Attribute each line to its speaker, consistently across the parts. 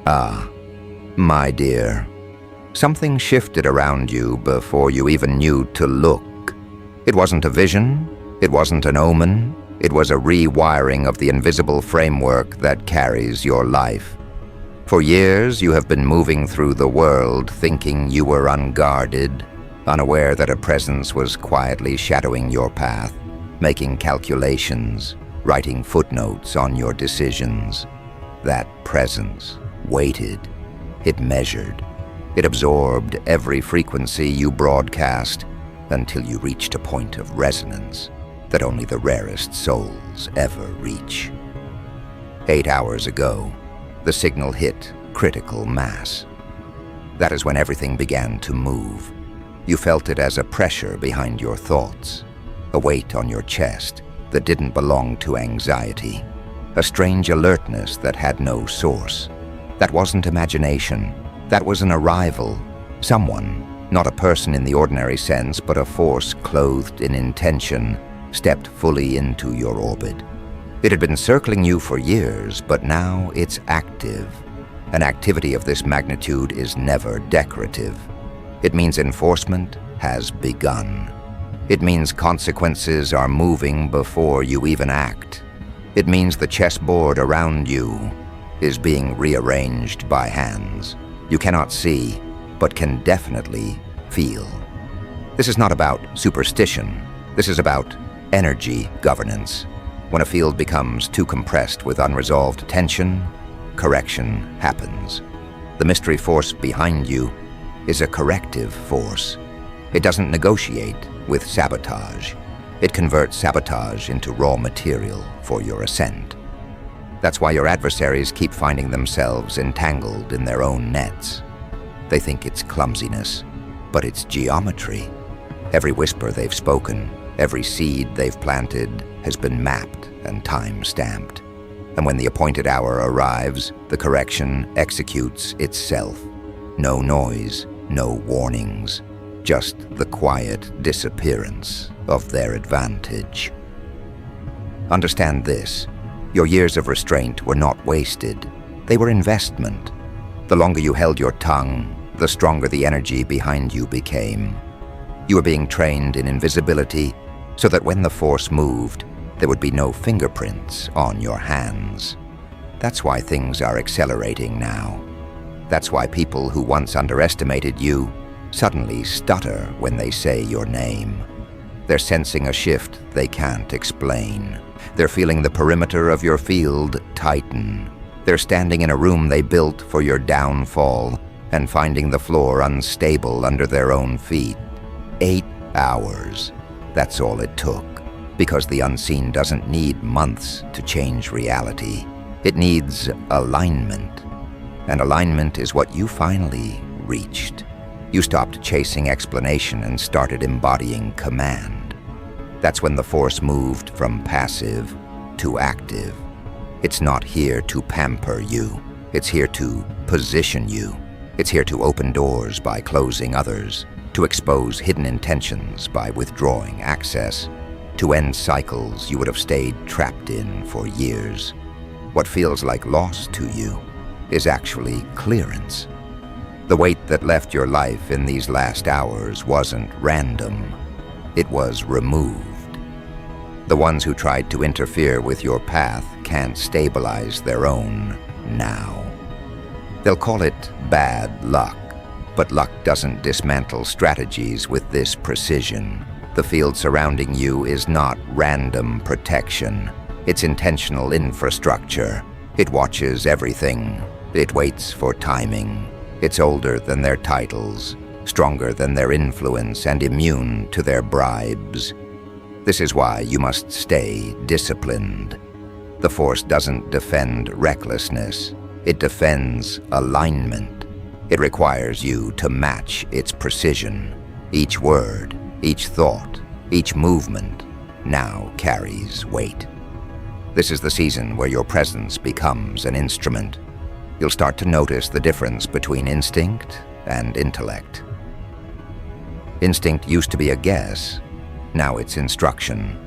Speaker 1: Ah, my dear, something shifted around you before you even knew to look. It wasn't a vision, it wasn't an omen, it was a rewiring of the invisible framework that carries your life. For years, you have been moving through the world thinking you were unguarded, unaware that a presence was quietly shadowing your path, making calculations, writing footnotes on your decisions. That presence waited. It measured. It absorbed every frequency you broadcast until you reached a point of resonance that only the rarest souls ever reach. 8 hours ago, the signal hit critical mass. That is when everything began to move. You felt it as a pressure behind your thoughts, a weight on your chest that didn't belong to anxiety, a strange alertness that had no source. That wasn't imagination. That was an arrival. Someone, not a person in the ordinary sense, but a force clothed in intention, stepped fully into your orbit. It had been circling you for years, but now it's active. An activity of this magnitude is never decorative. It means enforcement has begun. It means consequences are moving before you even act. It means the chessboard around you is being rearranged by hands you cannot see, but can definitely feel. This is not about superstition. This is about energy governance. When a field becomes too compressed with unresolved tension, correction happens. The mystery force behind you is a corrective force. It doesn't negotiate with sabotage. It converts sabotage into raw material for your ascent. That's why your adversaries keep finding themselves entangled in their own nets. They think it's clumsiness, but it's geometry. Every whisper they've spoken, every seed they've planted has been mapped and time-stamped. And when the appointed hour arrives, the correction executes itself. No noise, no warnings, just the quiet disappearance of their advantage. Understand this. Your years of restraint were not wasted. They were investment. The longer you held your tongue, the stronger the energy behind you became. You were being trained in invisibility so that when the force moved, there would be no fingerprints on your hands. That's why things are accelerating now. That's why people who once underestimated you suddenly stutter when they say your name. They're sensing a shift they can't explain. They're feeling the perimeter of your field tighten. They're standing in a room they built for your downfall and finding the floor unstable under their own feet. 8 hours. That's all it took. Because the unseen doesn't need months to change reality. It needs alignment. And alignment is what you finally reached. You stopped chasing explanation and started embodying command. That's when the force moved from passive to active. It's not here to pamper you. It's here to position you. It's here to open doors by closing others, to expose hidden intentions by withdrawing access, to end cycles you would have stayed trapped in for years. What feels like loss to you is actually clearance. The weight that left your life in these last hours wasn't random. It was removed. The ones who tried to interfere with your path can't stabilize their own now. They'll call it bad luck, but luck doesn't dismantle strategies with this precision. The field surrounding you is not random protection. It's intentional infrastructure. It watches everything. It waits for timing. It's older than their titles, stronger than their influence, and immune to their bribes. This is why you must stay disciplined. The Force doesn't defend recklessness. It defends alignment. It requires you to match its precision. Each word, each thought, each movement now carries weight. This is the season where your presence becomes an instrument. You'll start to notice the difference between instinct and intellect. Instinct used to be a guess. Now it's instruction.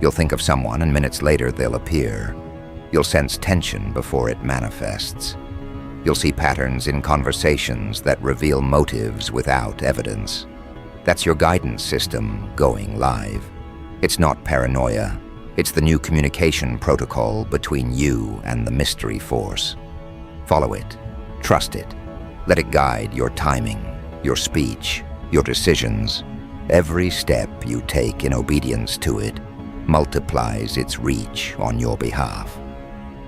Speaker 1: You'll think of someone and minutes later they'll appear. You'll sense tension before it manifests. You'll see patterns in conversations that reveal motives without evidence. That's your guidance system going live. It's not paranoia. It's the new communication protocol between you and the mystery force. Follow it. Trust it. Let it guide your timing, your speech, your decisions. Every step you take in obedience to it multiplies its reach on your behalf.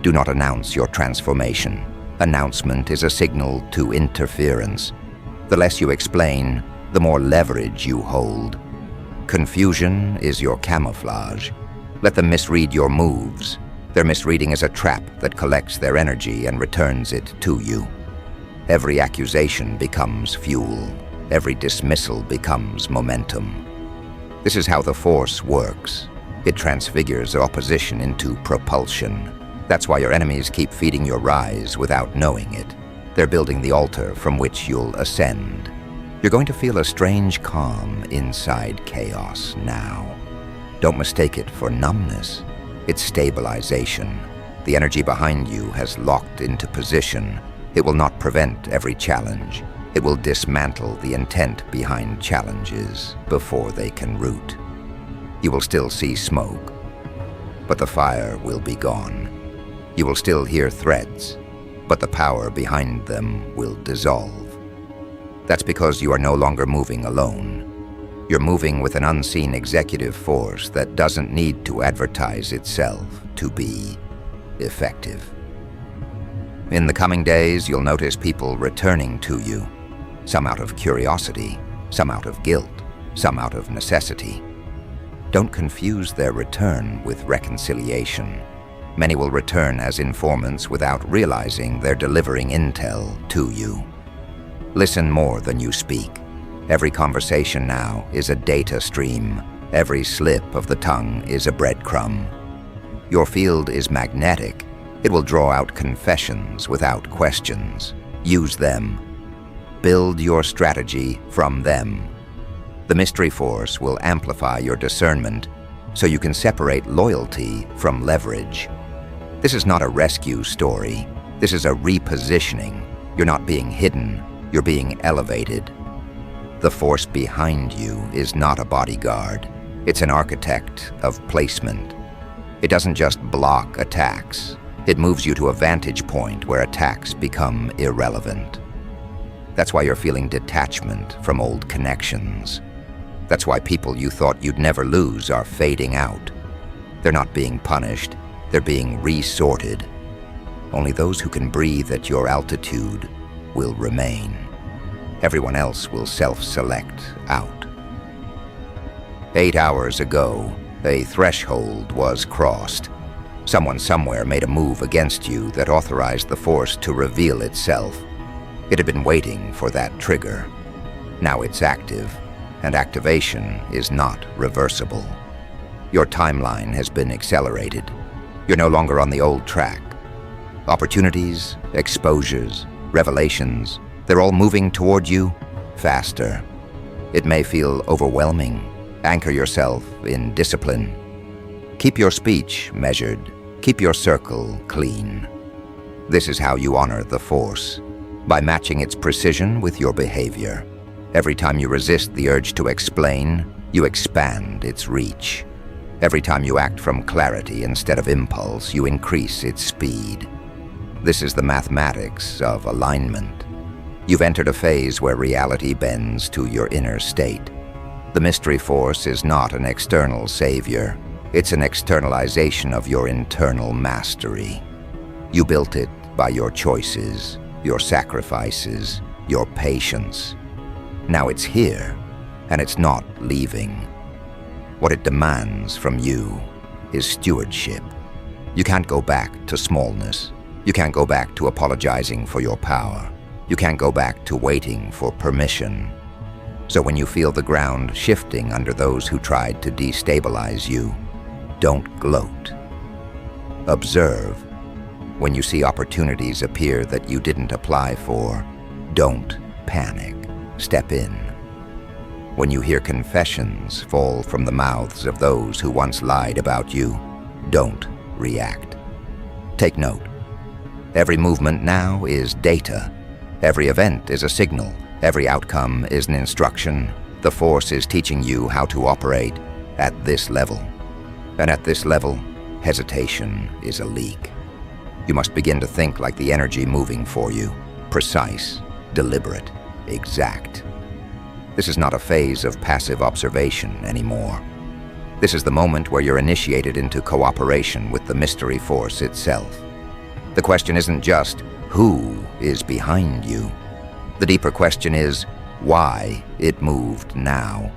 Speaker 1: Do not announce your transformation. Announcement is a signal to interference. The less you explain, the more leverage you hold. Confusion is your camouflage. Let them misread your moves. Their misreading is a trap that collects their energy and returns it to you. Every accusation becomes fuel. Every dismissal becomes momentum. This is how the Force works. It transfigures opposition into propulsion. That's why your enemies keep feeding your rise without knowing it. They're building the altar from which you'll ascend. You're going to feel a strange calm inside chaos now. Don't mistake it for numbness. It's stabilization. The energy behind you has locked into position. It will not prevent every challenge. It will dismantle the intent behind challenges before they can root. You will still see smoke, but the fire will be gone. You will still hear threats, but the power behind them will dissolve. That's because you are no longer moving alone. You're moving with an unseen executive force that doesn't need to advertise itself to be effective. In the coming days, you'll notice people returning to you, some out of curiosity, some out of guilt, some out of necessity. Don't confuse their return with reconciliation. Many will return as informants without realizing they're delivering intel to you. Listen more than you speak. Every conversation now is a data stream. Every slip of the tongue is a breadcrumb. Your field is magnetic. It will draw out confessions without questions. Use them. Build your strategy from them. The mystery force will amplify your discernment so you can separate loyalty from leverage. This is not a rescue story. This is a repositioning. You're not being hidden. You're being elevated. The force behind you is not a bodyguard. It's an architect of placement. It doesn't just block attacks. It moves you to a vantage point where attacks become irrelevant. That's why you're feeling detachment from old connections. That's why people you thought you'd never lose are fading out. They're not being punished. They're being resorted. Only those who can breathe at your altitude will remain. Everyone else will self-select out. 8 hours ago, a threshold was crossed. Someone somewhere made a move against you that authorized the force to reveal itself. It had been waiting for that trigger. Now it's active, and activation is not reversible. Your timeline has been accelerated. You're no longer on the old track. Opportunities, exposures, revelations, they're all moving toward you faster. It may feel overwhelming. Anchor yourself in discipline. Keep your speech measured. Keep your circle clean. This is how you honor the force, by matching its precision with your behavior. Every time you resist the urge to explain, you expand its reach. Every time you act from clarity instead of impulse, you increase its speed. This is the mathematics of alignment. You've entered a phase where reality bends to your inner state. The mystery force is not an external savior. It's an externalization of your internal mastery. You built it by your choices, your sacrifices, your patience. Now it's here, and it's not leaving. What it demands from you is stewardship. You can't go back to smallness. You can't go back to apologizing for your power. You can't go back to waiting for permission. So when you feel the ground shifting under those who tried to destabilize you, don't gloat. Observe. When you see opportunities appear that you didn't apply for, don't panic. Step in. When you hear confessions fall from the mouths of those who once lied about you, don't react. Take note. Every movement now is data. Every event is a signal. Every outcome is an instruction. The Force is teaching you how to operate at this level. And at this level, hesitation is a leak. You must begin to think like the energy moving for you. Precise, deliberate, exact. This is not a phase of passive observation anymore. This is the moment where you're initiated into cooperation with the mystery force itself. The question isn't just, who is behind you? The deeper question is, why it moved now.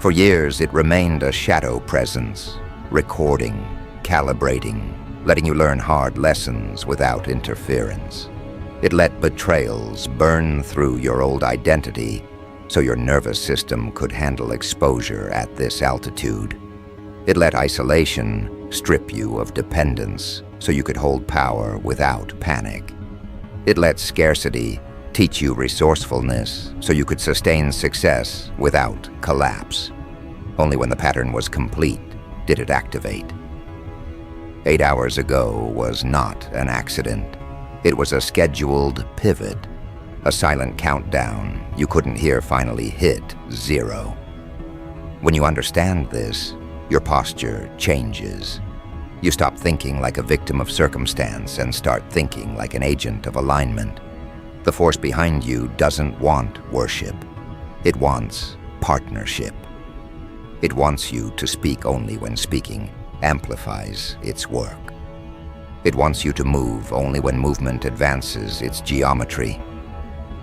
Speaker 1: For years, it remained a shadow presence, recording, calibrating, letting you learn hard lessons without interference. It let betrayals burn through your old identity so your nervous system could handle exposure at this altitude. It let isolation strip you of dependence so you could hold power without panic. It let scarcity teach you resourcefulness so you could sustain success without collapse. Only when the pattern was complete did it activate. 8 hours ago was not an accident. It was a scheduled pivot, a silent countdown you couldn't hear finally hit 0. When you understand this, your posture changes. You stop thinking like a victim of circumstance and start thinking like an agent of alignment. The force behind you doesn't want worship. It wants partnership. It wants you to speak only when speaking amplifies its work. It wants you to move only when movement advances its geometry.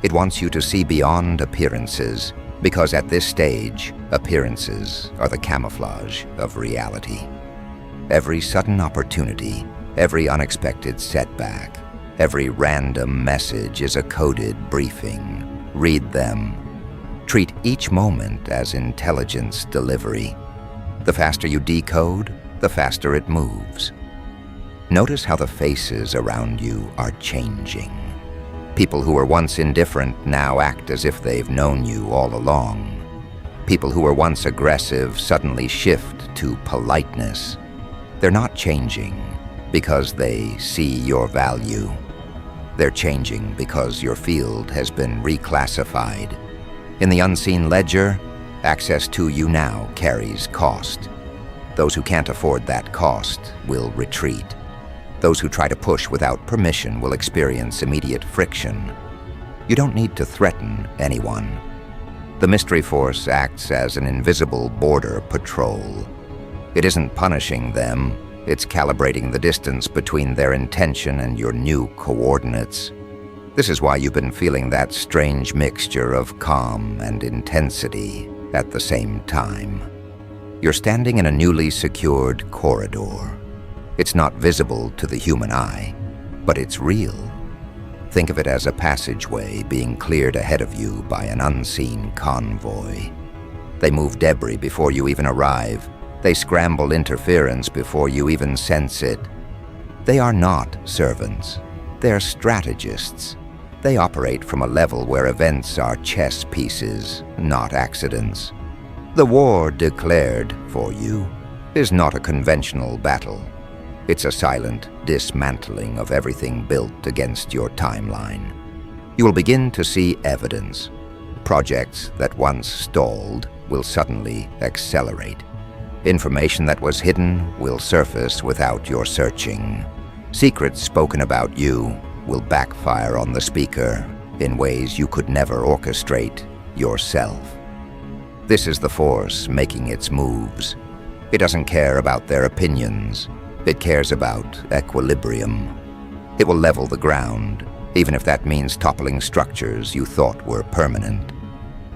Speaker 1: It wants you to see beyond appearances, because at this stage, appearances are the camouflage of reality. Every sudden opportunity, every unexpected setback, every random message is a coded briefing. Read them. Treat each moment as intelligence delivery. The faster you decode, the faster it moves. Notice how the faces around you are changing. People who were once indifferent now act as if they've known you all along. People who were once aggressive suddenly shift to politeness. They're not changing because they see your value. They're changing because your field has been reclassified. In the unseen ledger, access to you now carries cost. Those who can't afford that cost will retreat. Those who try to push without permission will experience immediate friction. You don't need to threaten anyone. The mystery force acts as an invisible border patrol. It isn't punishing them, it's calibrating the distance between their intention and your new coordinates. This is why you've been feeling that strange mixture of calm and intensity at the same time. You're standing in a newly secured corridor. It's not visible to the human eye, but it's real. Think of it as a passageway being cleared ahead of you by an unseen convoy. They move debris before you even arrive. They scramble interference before you even sense it. They are not servants. They're strategists. They operate from a level where events are chess pieces, not accidents. The war declared for you is not a conventional battle. It's a silent dismantling of everything built against your timeline. You will begin to see evidence. Projects that once stalled will suddenly accelerate. Information that was hidden will surface without your searching. Secrets spoken about you will backfire on the speaker in ways you could never orchestrate yourself. This is the force making its moves. It doesn't care about their opinions. It cares about equilibrium. It will level the ground, even if that means toppling structures you thought were permanent.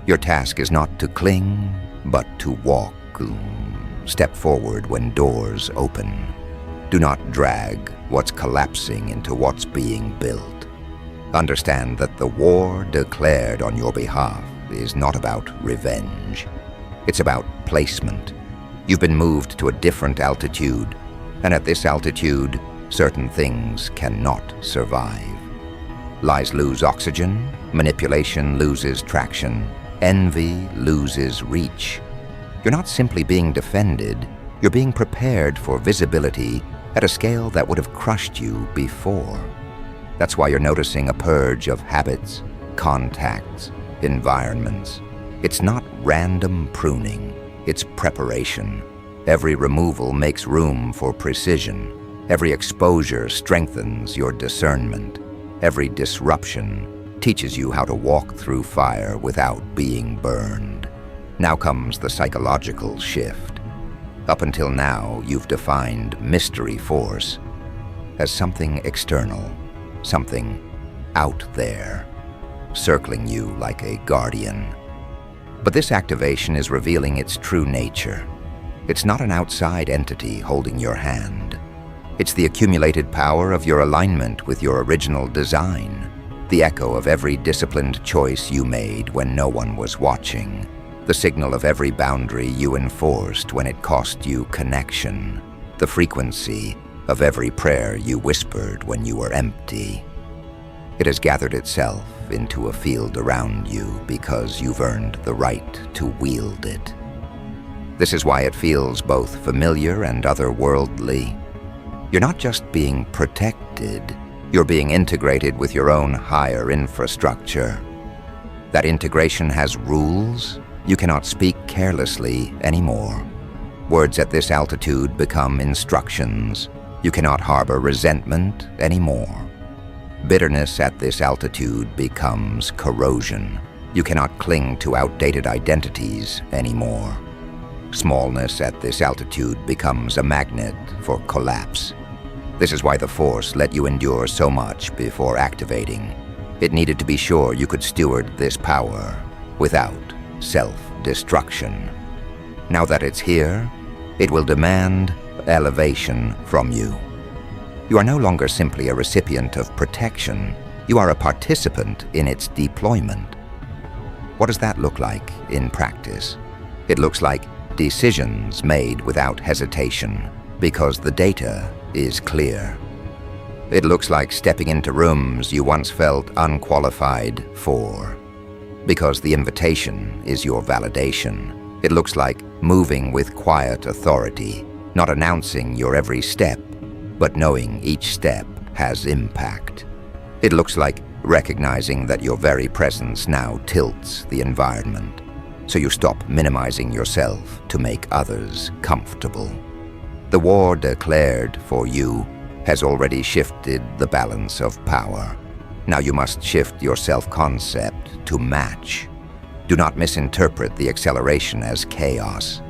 Speaker 1: Your task is not to cling, but to walk. Step forward when doors open. Do not drag what's collapsing into what's being built. Understand that the war declared on your behalf is not about revenge. It's about placement. You've been moved to a different altitude, and at this altitude, certain things cannot survive. Lies lose oxygen, manipulation loses traction, envy loses reach. You're not simply being defended, you're being prepared for visibility at a scale that would have crushed you before. That's why you're noticing a purge of habits, contacts, environments. It's not random pruning, it's preparation. Every removal makes room for precision. Every exposure strengthens your discernment. Every disruption teaches you how to walk through fire without being burned. Now comes the psychological shift. Up until now, you've defined mystery force as something external, something out there, circling you like a guardian. But this activation is revealing its true nature. It's not an outside entity holding your hand. It's the accumulated power of your alignment with your original design, the echo of every disciplined choice you made when no one was watching, the signal of every boundary you enforced when it cost you connection, the frequency of every prayer you whispered when you were empty. It has gathered itself into a field around you because you've earned the right to wield it. This is why it feels both familiar and otherworldly. You're not just being protected, you're being integrated with your own higher infrastructure. That integration has rules. You cannot speak carelessly anymore. Words at this altitude become instructions. You cannot harbor resentment anymore. Bitterness at this altitude becomes corrosion. You cannot cling to outdated identities anymore. Smallness at this altitude becomes a magnet for collapse. This is why the Force let you endure so much before activating. It needed to be sure you could steward this power without self-destruction. Now that it's here, it will demand elevation from you. You are no longer simply a recipient of protection. You are a participant in its deployment. What does that look like in practice? It looks like decisions made without hesitation because the data is clear. It looks like stepping into rooms you once felt unqualified for because the invitation is your validation. It looks like moving with quiet authority, not announcing your every step, but knowing each step has impact. It looks like recognizing that your very presence now tilts the environment, so you stop minimizing yourself to make others comfortable. The war declared for you has already shifted the balance of power. Now you must shift your self-concept to match. Do not misinterpret the acceleration as chaos.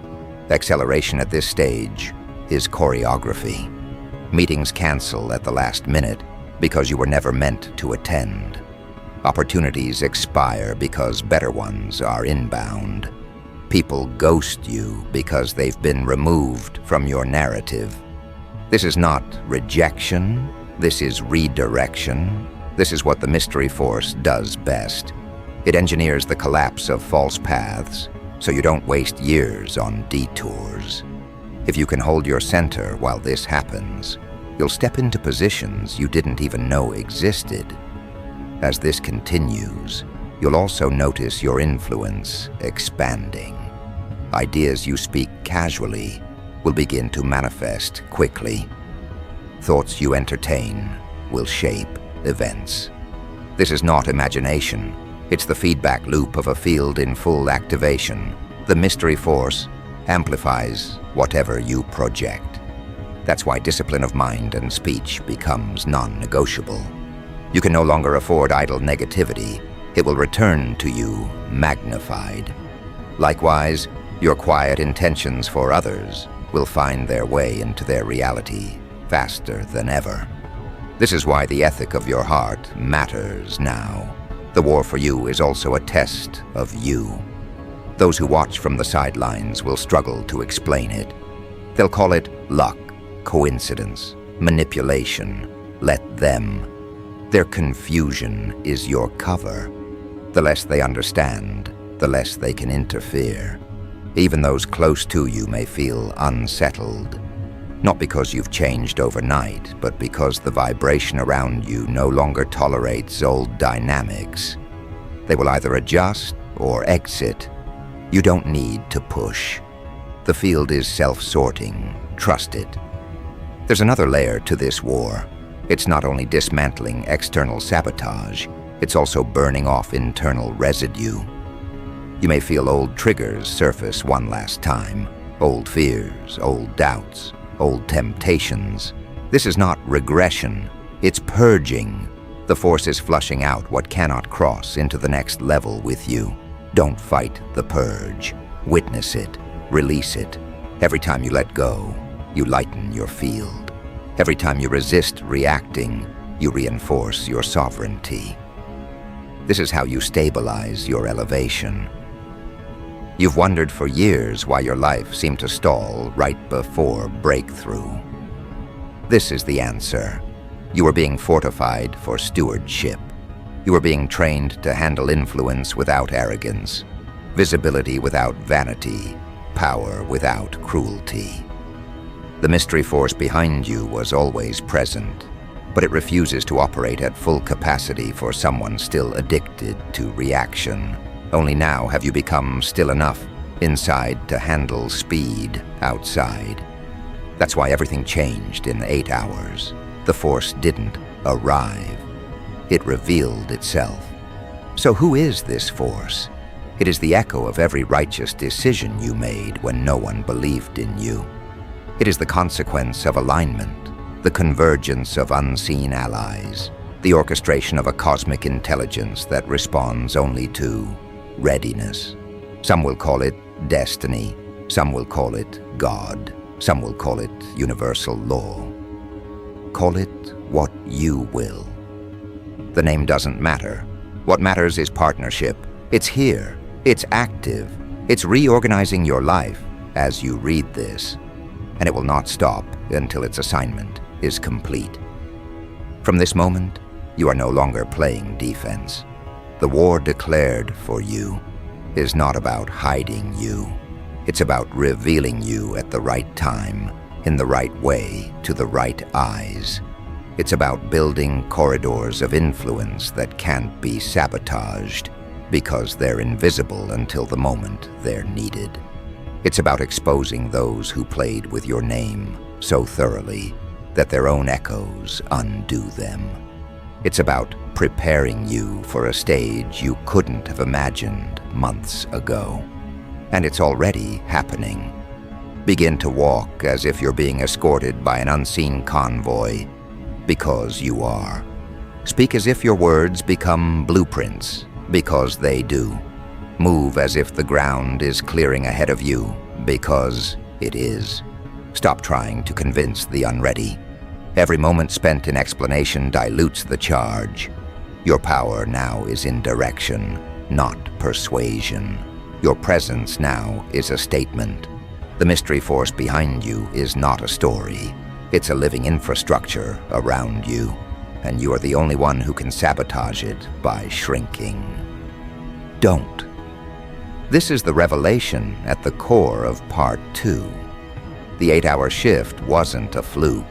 Speaker 1: Acceleration at this stage is choreography. Meetings cancel at the last minute because you were never meant to attend. Opportunities expire because better ones are inbound. People ghost you because they've been removed from your narrative. This is not rejection, this is redirection. This is what the Mystery Force does best. It engineers the collapse of false paths so you don't waste years on detours. If you can hold your center while this happens, you'll step into positions you didn't even know existed. As this continues, you'll also notice your influence expanding. Ideas you speak casually will begin to manifest quickly. Thoughts you entertain will shape events. This is not imagination. It's the feedback loop of a field in full activation. The Mystery Force amplifies whatever you project. That's why discipline of mind and speech becomes non-negotiable. You can no longer afford idle negativity. It will return to you magnified. Likewise, your quiet intentions for others will find their way into their reality faster than ever. This is why the ethic of your heart matters now. The war for you is also a test of you. Those who watch from the sidelines will struggle to explain it. They'll call it luck, coincidence, manipulation. Let them. Their confusion is your cover. The less they understand, the less they can interfere. Even those close to you may feel unsettled. Not because you've changed overnight, but because the vibration around you no longer tolerates old dynamics. They will either adjust or exit. You don't need to push. The field is self-sorting. Trust it. There's another layer to this war. It's not only dismantling external sabotage, it's also burning off internal residue. You may feel old triggers surface one last time, old fears, old doubts, old temptations. This is not regression, it's purging. The force is flushing out what cannot cross into the next level with you. Don't fight the purge. Witness it, release it. Every time you let go, you lighten your field. Every time you resist reacting, you reinforce your sovereignty. This is how you stabilize your elevation. You've wondered for years why your life seemed to stall right before breakthrough. This is the answer. You are being fortified for stewardship. You are being trained to handle influence without arrogance, visibility without vanity, power without cruelty. The mystery force behind you was always present, but it refuses to operate at full capacity for someone still addicted to reaction. Only now have you become still enough inside to handle speed outside. That's why everything changed in 8 hours. The force didn't arrive. It revealed itself. So who is this force? It is the echo of every righteous decision you made when no one believed in you. It is the consequence of alignment, the convergence of unseen allies, the orchestration of a cosmic intelligence that responds only to readiness. Some will call it destiny, some will call it God, some will call it universal law. Call it what you will. The name doesn't matter. What matters is partnership. It's here. It's active. It's reorganizing your life as you read this. And it will not stop until its assignment is complete. From this moment, you are no longer playing defense. The war declared for you is not about hiding you. It's about revealing you at the right time, in the right way, to the right eyes. It's about building corridors of influence that can't be sabotaged because they're invisible until the moment they're needed. It's about exposing those who played with your name so thoroughly that their own echoes undo them. It's about preparing you for a stage you couldn't have imagined months ago. And it's already happening. Begin to walk as if you're being escorted by an unseen convoy, because you are. Speak as if your words become blueprints, because they do. Move as if the ground is clearing ahead of you, because it is. Stop trying to convince the unready. Every moment spent in explanation dilutes the charge. Your power now is in direction, not persuasion. Your presence now is a statement. The mystery force behind you is not a story. It's a living infrastructure around you, and you are the only one who can sabotage it by shrinking. Don't. This is the revelation at the core of Part 2. The 8-hour shift wasn't a fluke.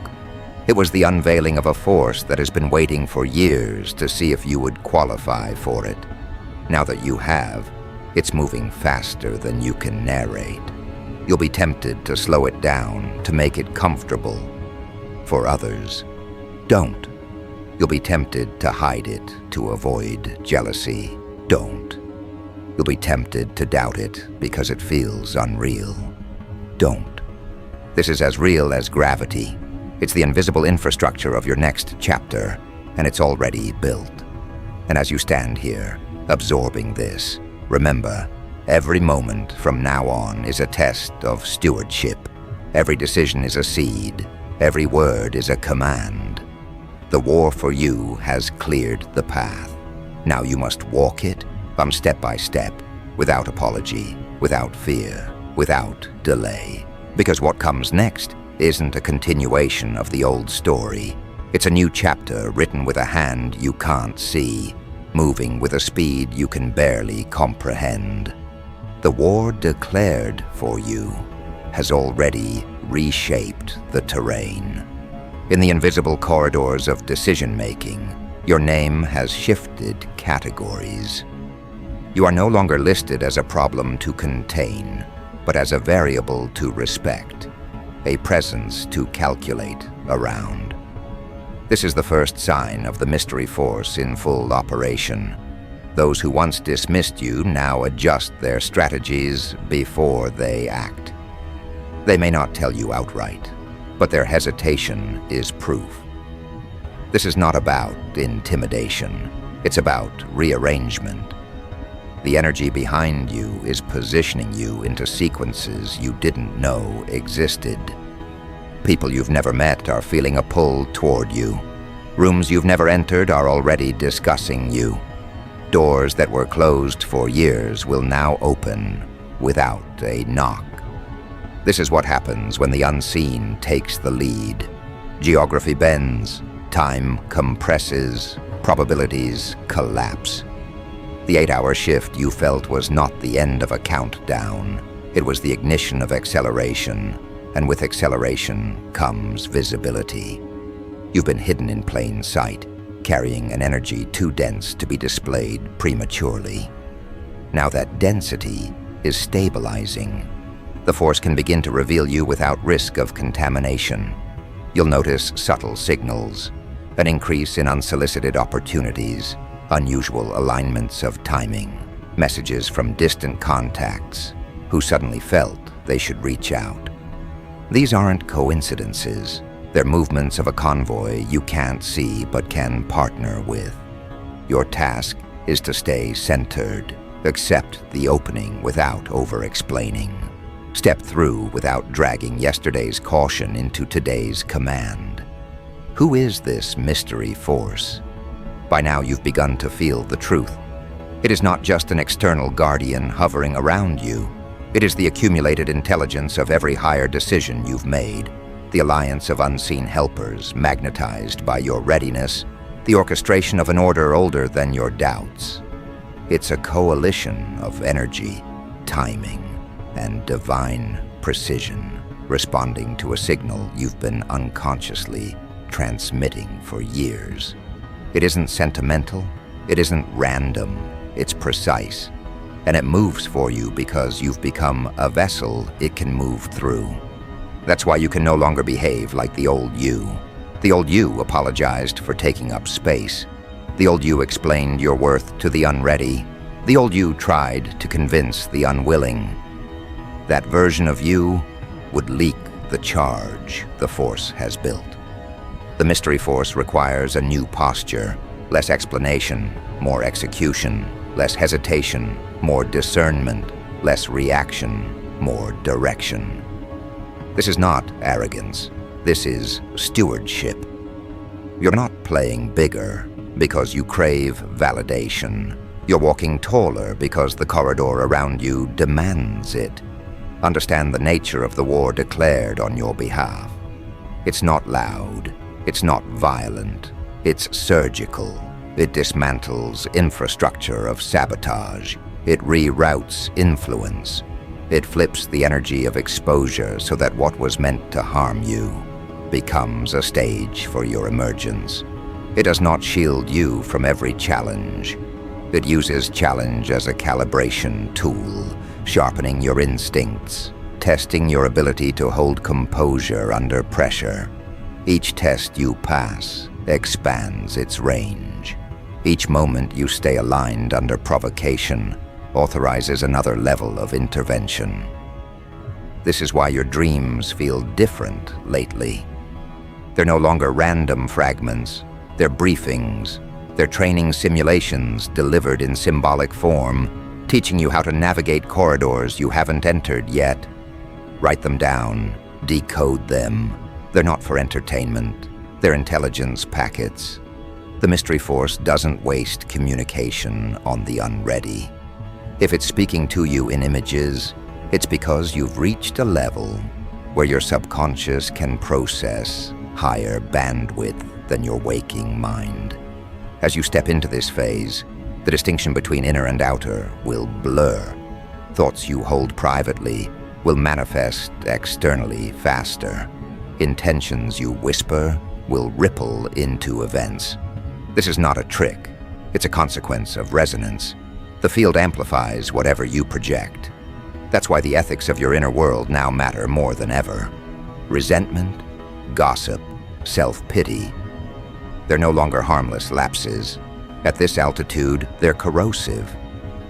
Speaker 1: It was the unveiling of a force that has been waiting for years to see if you would qualify for it. Now that you have, it's moving faster than you can narrate. You'll be tempted to slow it down, to make it comfortable. For others, don't. You'll be tempted to hide it, to avoid jealousy. Don't. You'll be tempted to doubt it because it feels unreal. Don't. This is as real as gravity. It's the invisible infrastructure of your next chapter, and it's already built. And as you stand here, absorbing this, remember, every moment from now on is a test of stewardship. Every decision is a seed. Every word is a command. The war for you has cleared the path. Now you must walk it, step by step, without apology, without fear, without delay. Because what comes next isn't a continuation of the old story. It's a new chapter written with a hand you can't see, moving with a speed you can barely comprehend. The war declared for you has already reshaped the terrain. In the invisible corridors of decision-making, your name has shifted categories. You are no longer listed as a problem to contain, but as a variable to respect, a presence to calculate around. This is the first sign of the mystery force in full operation. Those who once dismissed you now adjust their strategies before they act. They may not tell you outright, but their hesitation is proof. This is not about intimidation. It's about rearrangement. The energy behind you is positioning you into sequences you didn't know existed. People you've never met are feeling a pull toward you. Rooms you've never entered are already discussing you. Doors that were closed for years will now open without a knock. This is what happens when the unseen takes the lead. Geography bends, time compresses, probabilities collapse. The 8-hour shift you felt was not the end of a countdown. It was the ignition of acceleration, and with acceleration comes visibility. You've been hidden in plain sight, carrying an energy too dense to be displayed prematurely. Now that density is stabilizing. The force can begin to reveal you without risk of contamination. You'll notice subtle signals, an increase in unsolicited opportunities, unusual alignments of timing, messages from distant contacts who suddenly felt they should reach out. These aren't coincidences. They're movements of a convoy you can't see but can partner with. Your task is to stay centered, accept the opening without over-explaining, step through without dragging yesterday's caution into today's command. Who is this mystery force? By now you've begun to feel the truth. It is not just an external guardian hovering around you. It is the accumulated intelligence of every higher decision you've made, the alliance of unseen helpers magnetized by your readiness, the orchestration of an order older than your doubts. It's a coalition of energy, timing, and divine precision, responding to a signal you've been unconsciously transmitting for years. It isn't sentimental, it isn't random, it's precise. And it moves for you because you've become a vessel it can move through. That's why you can no longer behave like the old you. The old you apologized for taking up space. The old you explained your worth to the unready. The old you tried to convince the unwilling. That version of you would leak the charge the force has built. The mystery force requires a new posture, less explanation, more execution, less hesitation, more discernment, less reaction, more direction. This is not arrogance. This is stewardship. You're not playing bigger because you crave validation. You're walking taller because the corridor around you demands it. Understand the nature of the war declared on your behalf. It's not loud. It's not violent. It's surgical. It dismantles infrastructure of sabotage. It reroutes influence. It flips the energy of exposure so that what was meant to harm you becomes a stage for your emergence. It does not shield you from every challenge. It uses challenge as a calibration tool, sharpening your instincts, testing your ability to hold composure under pressure. Each test you pass expands its range. Each moment you stay aligned under provocation authorizes another level of intervention. This is why your dreams feel different lately. They're no longer random fragments. They're briefings. They're training simulations delivered in symbolic form, teaching you how to navigate corridors you haven't entered yet. Write them down. Decode them. They're not for entertainment. They're intelligence packets. The mystery force doesn't waste communication on the unready. If it's speaking to you in images, it's because you've reached a level where your subconscious can process higher bandwidth than your waking mind. As you step into this phase, the distinction between inner and outer will blur. Thoughts you hold privately will manifest externally faster. Intentions you whisper will ripple into events. This is not a trick. It's a consequence of resonance. The field amplifies whatever you project. That's why the ethics of your inner world now matter more than ever. Resentment, gossip, self-pity. They're no longer harmless lapses. At this altitude, they're corrosive.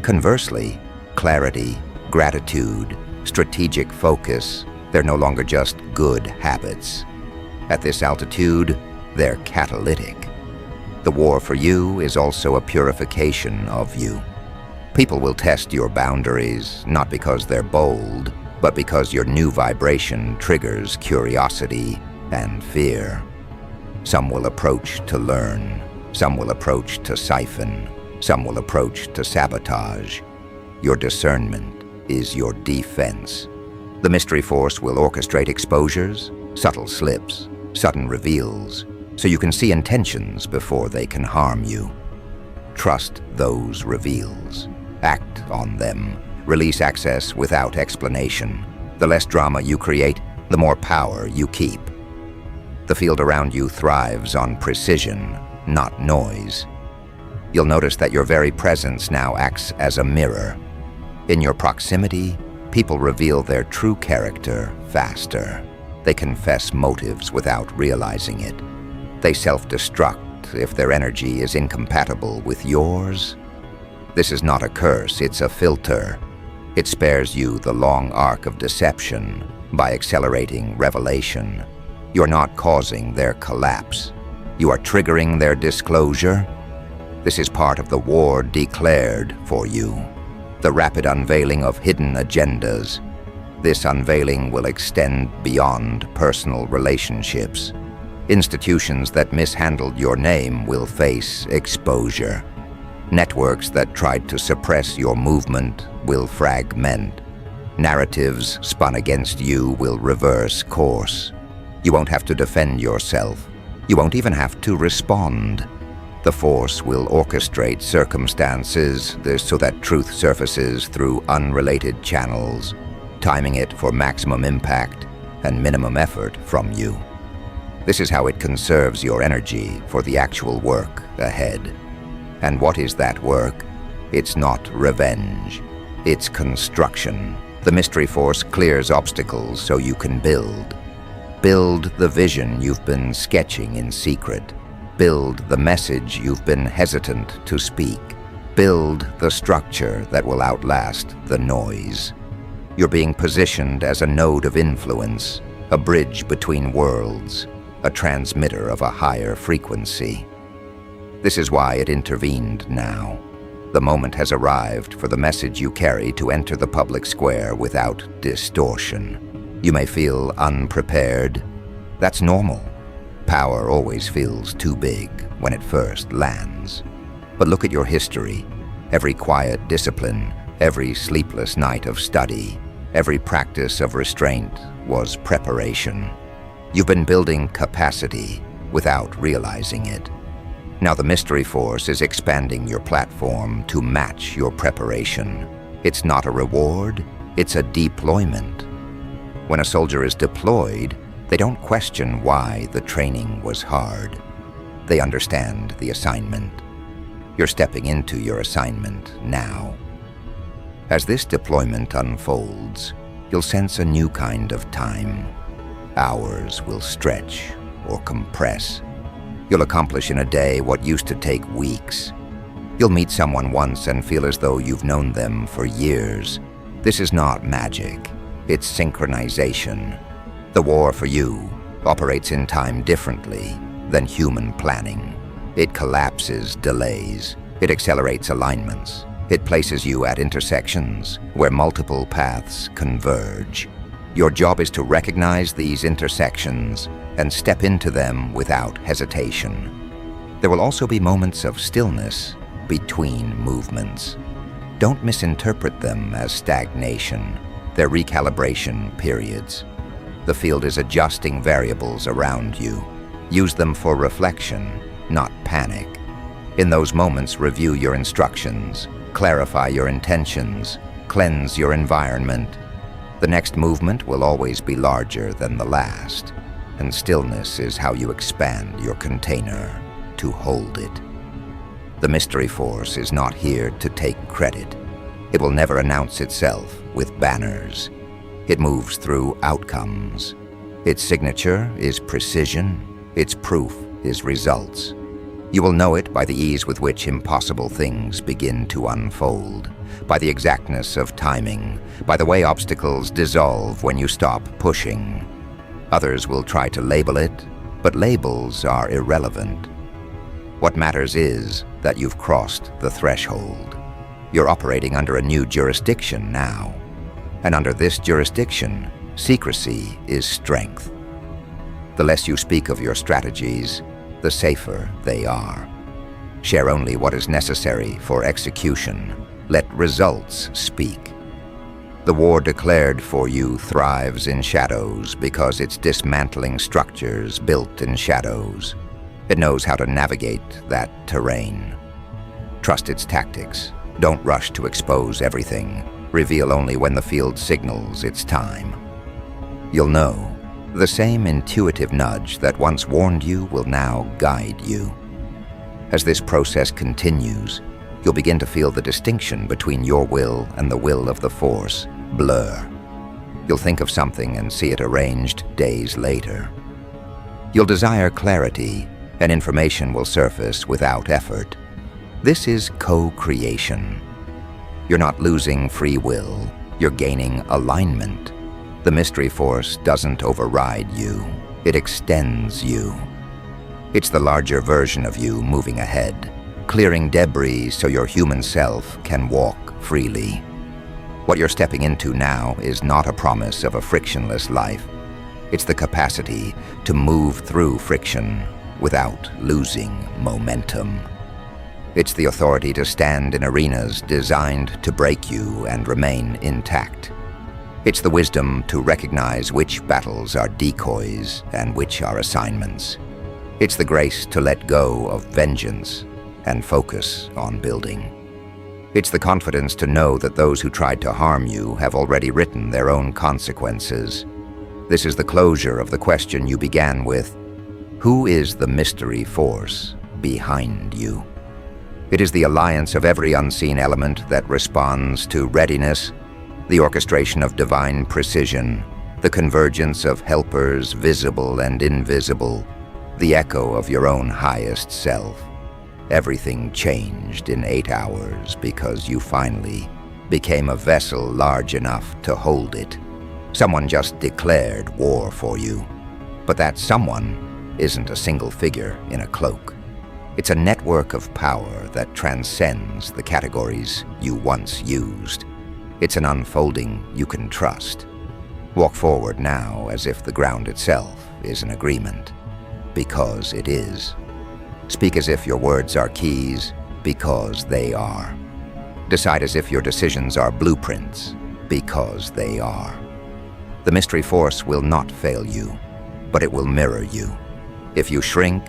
Speaker 1: Conversely, clarity, gratitude, strategic focus, they're no longer just good habits. At this altitude, they're catalytic. The war for you is also a purification of you. People will test your boundaries, not because they're bold, but because your new vibration triggers curiosity and fear. Some will approach to learn, some will approach to siphon, some will approach to sabotage. Your discernment is your defense. The mystery force will orchestrate exposures, subtle slips, sudden reveals, so you can see intentions before they can harm you. Trust those reveals. Act on them. Release access without explanation. The less drama you create, the more power you keep. The field around you thrives on precision, not noise. You'll notice that your very presence now acts as a mirror. In your proximity, people reveal their true character faster. They confess motives without realizing it. They self-destruct if their energy is incompatible with yours. This is not a curse, it's a filter. It spares you the long arc of deception by accelerating revelation. You're not causing their collapse. You are triggering their disclosure. This is part of the war declared for you. The rapid unveiling of hidden agendas. This unveiling will extend beyond personal relationships. Institutions that mishandled your name will face exposure. Networks that tried to suppress your movement will fragment. Narratives spun against you will reverse course. You won't have to defend yourself. You won't even have to respond. The force will orchestrate circumstances so that truth surfaces through unrelated channels, timing it for maximum impact and minimum effort from you. This is how it conserves your energy for the actual work ahead. And what is that work? It's not revenge. It's construction. The mystery force clears obstacles so you can build. Build the vision you've been sketching in secret. Build the message you've been hesitant to speak. Build the structure that will outlast the noise. You're being positioned as a node of influence, a bridge between worlds, a transmitter of a higher frequency. This is why it intervened now. The moment has arrived for the message you carry to enter the public square without distortion. You may feel unprepared. That's normal. Power always feels too big when it first lands. But look at your history. Every quiet discipline, every sleepless night of study, every practice of restraint was preparation. You've been building capacity without realizing it. Now the mystery force is expanding your platform to match your preparation. It's not a reward, it's a deployment. When a soldier is deployed, they don't question why the training was hard. They understand the assignment. You're stepping into your assignment now. As this deployment unfolds, you'll sense a new kind of time. Hours will stretch or compress. You'll accomplish in a day what used to take weeks. You'll meet someone once and feel as though you've known them for years. This is not magic, it's synchronization. The war for you operates in time differently than human planning. It collapses delays. It accelerates alignments. It places you at intersections where multiple paths converge. Your job is to recognize these intersections and step into them without hesitation. There will also be moments of stillness between movements. Don't misinterpret them as stagnation. They're recalibration periods. The field is adjusting variables around you. Use them for reflection, not panic. In those moments, review your instructions, clarify your intentions, cleanse your environment. The next movement will always be larger than the last, and stillness is how you expand your container to hold it. The mystery force is not here to take credit. It will never announce itself with banners. It moves through outcomes. Its signature is precision. Its proof is results. You will know it by the ease with which impossible things begin to unfold, by the exactness of timing, by the way obstacles dissolve when you stop pushing. Others will try to label it, but labels are irrelevant. What matters is that you've crossed the threshold. You're operating under a new jurisdiction now. And under this jurisdiction, secrecy is strength. The less you speak of your strategies, the safer they are. Share only what is necessary for execution. Let results speak. The war declared for you thrives in shadows because it's dismantling structures built in shadows. It knows how to navigate that terrain. Trust its tactics. Don't rush to expose everything. Reveal only when the field signals it's time. You'll know. The same intuitive nudge that once warned you will now guide you. As this process continues, you'll begin to feel the distinction between your will and the will of the Force blur. You'll think of something and see it arranged days later. You'll desire clarity, and information will surface without effort. This is co-creation. You're not losing free will, you're gaining alignment. The Mystery Force doesn't override you, it extends you. It's the larger version of you moving ahead, clearing debris so your human self can walk freely. What you're stepping into now is not a promise of a frictionless life. It's the capacity to move through friction without losing momentum. It's the authority to stand in arenas designed to break you and remain intact. It's the wisdom to recognize which battles are decoys and which are assignments. It's the grace to let go of vengeance and focus on building. It's the confidence to know that those who tried to harm you have already written their own consequences. This is the closure of the question you began with: who is the Mystery Force behind you? It is the alliance of every unseen element that responds to readiness, the orchestration of divine precision, the convergence of helpers visible and invisible, the echo of your own highest self. Everything changed in 8 hours because you finally became a vessel large enough to hold it. Someone just declared war for you. But that someone isn't a single figure in a cloak. It's a network of power that transcends the categories you once used. It's an unfolding you can trust. Walk forward now as if the ground itself is an agreement, because it is. Speak as if your words are keys, because they are. Decide as if your decisions are blueprints, because they are. The Mystery Force will not fail you, but it will mirror you. If you shrink,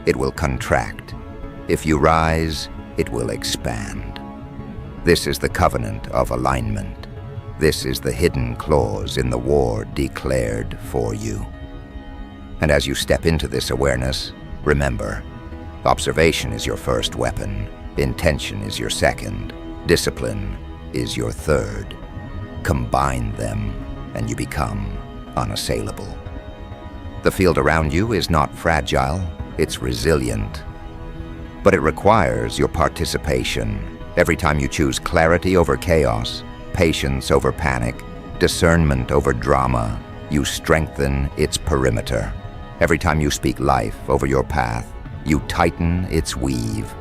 Speaker 1: it will contract. If you rise, it will expand. This is the covenant of alignment. This is the hidden clause in the war declared for you. And as you step into this awareness, remember, observation is your first weapon, intention is your second, discipline is your third. Combine them, and you become unassailable. The field around you is not fragile, it's resilient. But it requires your participation. Every time you choose clarity over chaos, patience over panic, discernment over drama, you strengthen its perimeter. Every time you speak life over your path, you tighten its weave.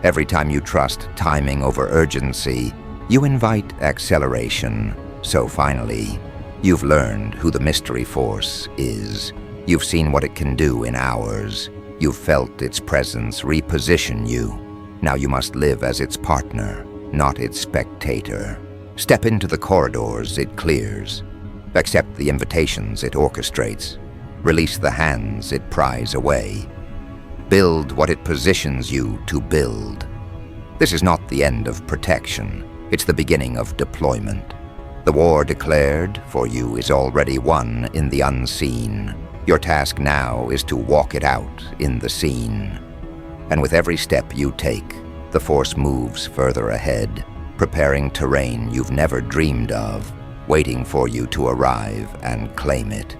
Speaker 1: Every time you trust timing over urgency, you invite acceleration. So finally, you've learned who the Mystery Force is. You've seen what it can do in hours. You've felt its presence reposition you. Now you must live as its partner, not its spectator. Step into the corridors it clears. Accept the invitations it orchestrates. Release the hands it pries away. Build what it positions you to build. This is not the end of protection. It's the beginning of deployment. The war declared for you is already won in the unseen. Your task now is to walk it out in the scene. And with every step you take, the Force moves further ahead, preparing terrain you've never dreamed of, waiting for you to arrive and claim it.